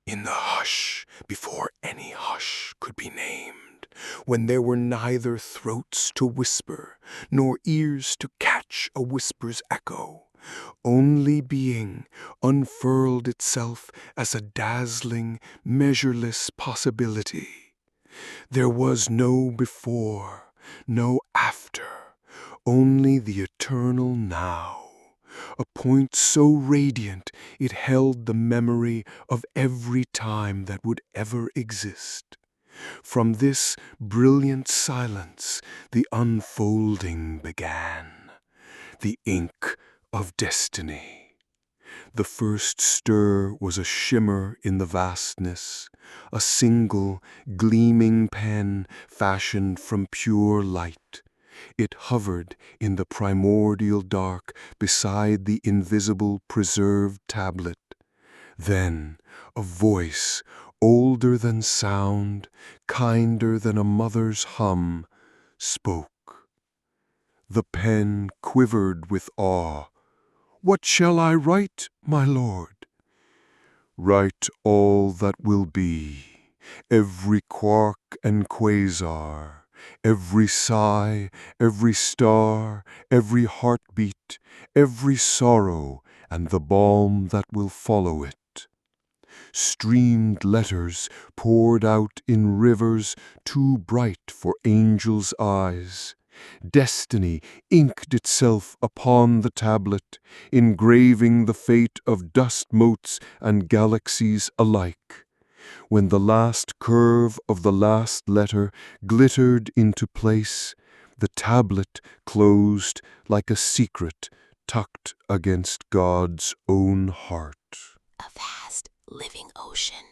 In the hush, before any hush could be named, when there were neither throats to whisper, nor ears to catch a whisper's echo, only being unfurled itself as a dazzling, measureless possibility. There was no before, no after, only the eternal now. A point so radiant it held the memory of every time that would ever exist. From this brilliant silence the unfolding began, the ink of destiny. The first stir was a shimmer in the vastness, a single, gleaming pen fashioned from pure light. It hovered in the primordial dark beside the invisible preserved tablet. Then a voice, older than sound, kinder than a mother's hum, spoke. The pen quivered with awe. "What shall I write, my lord?" "Write all that will be, every quark and quasar, every sigh, every star, every heartbeat, every sorrow, and the balm that will follow it. Streamed letters poured out in rivers too bright for angels' eyes. Destiny inked itself upon the tablet, engraving the fate of dust motes and galaxies alike. When the last curve of the last letter glittered into place, the tablet closed like a secret tucked against God's own heart. A vast living ocean,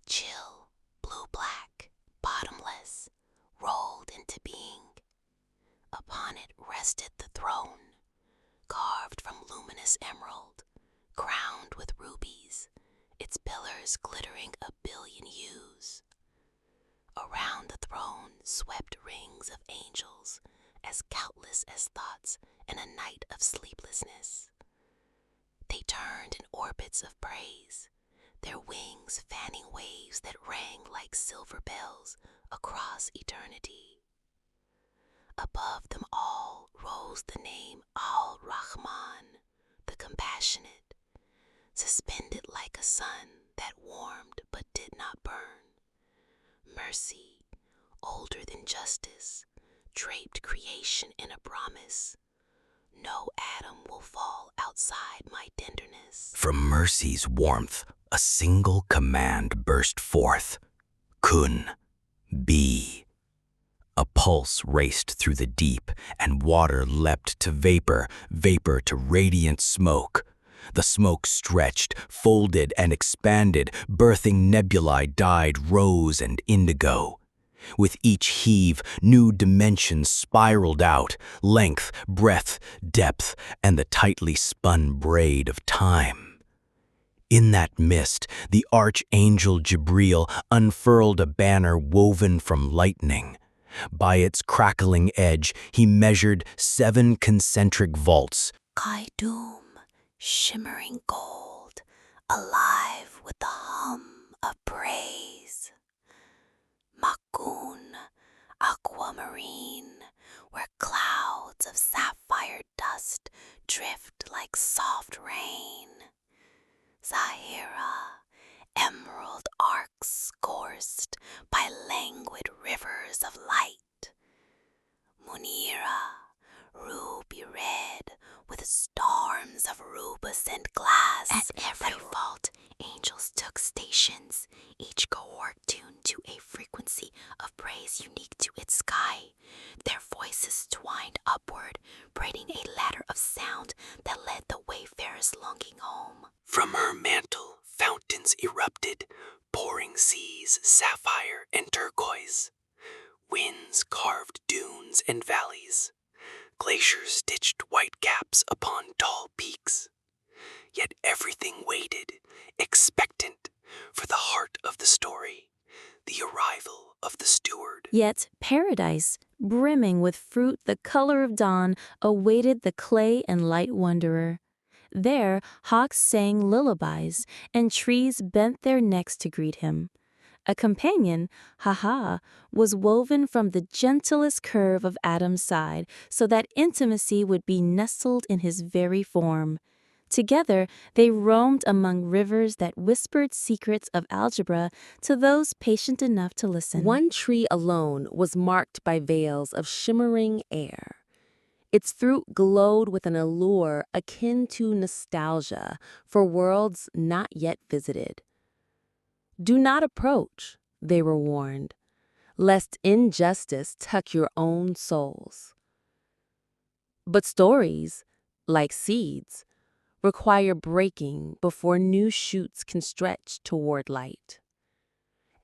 chill, blue-black, bottomless, rolled into being. Upon it rested the throne, carved from luminous emerald, crowned with rubies, its pillars glittering a billion hues. Around the throne swept rings of angels, as countless as thoughts in a night of sleeplessness. They turned in orbits of praise, their wings fanning waves that rang like silver bells across eternity. Above them all rose the name Al-Rahman, the compassionate, suspended like a sun that warmed but did not burn. Mercy, older than justice, draped creation in a promise. No atom will fall outside my tenderness. From mercy's warmth, a single command burst forth. Kun, be. A pulse raced through the deep, and water leapt to vapor, vapor to radiant smoke. The smoke stretched, folded, and expanded, birthing nebulae dyed rose and indigo. With each heave, new dimensions spiraled out, length, breadth, depth, and the tightly spun braid of time. In that mist, the archangel Jibril unfurled a banner woven from lightning. By its crackling edge, he measured 7 concentric vaults. Qaidum, shimmering gold, alive with the hum of praise. Makun, aquamarine, where clouds of sapphire dust drift like soft rain. Zahira, emerald arcs coursed by languid rivers of light. Munira, ruby red with storms of rubescent glass. At every vault, angels took stations, each cohort tuned to a frequency of praise unique to its sky. Their voices twined upward, braiding a ladder of sound that led the wayfarers longing home. From her mantle, fountains erupted, pouring seas, sapphire and turquoise. Winds carved dunes and valleys. Glaciers stitched white caps upon tall peaks. Yet everything waited, expectant, for the heart of the story, the arrival of the steward. Yet paradise, brimming with fruit the color of dawn, awaited the clay and light wanderer. There, hawks sang lullabies, and trees bent their necks to greet him. A companion, Haha, was woven from the gentlest curve of Adam's side, so that intimacy would be nestled in his very form. Together, they roamed among rivers that whispered secrets of algebra to those patient enough to listen. One tree alone was marked by veils of shimmering air. Its fruit glowed with an allure akin to nostalgia for worlds not yet visited. Do not approach, they were warned, lest injustice tuck your own souls. But stories, like seeds, require breaking before new shoots can stretch toward light.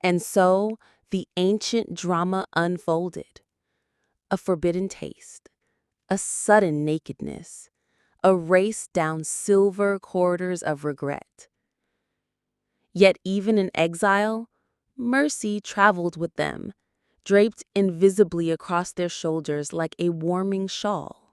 And so the ancient drama unfolded. A forbidden taste, a sudden nakedness, a race down silver corridors of regret. Yet even in exile, mercy traveled with them, draped invisibly across their shoulders like a warming shawl.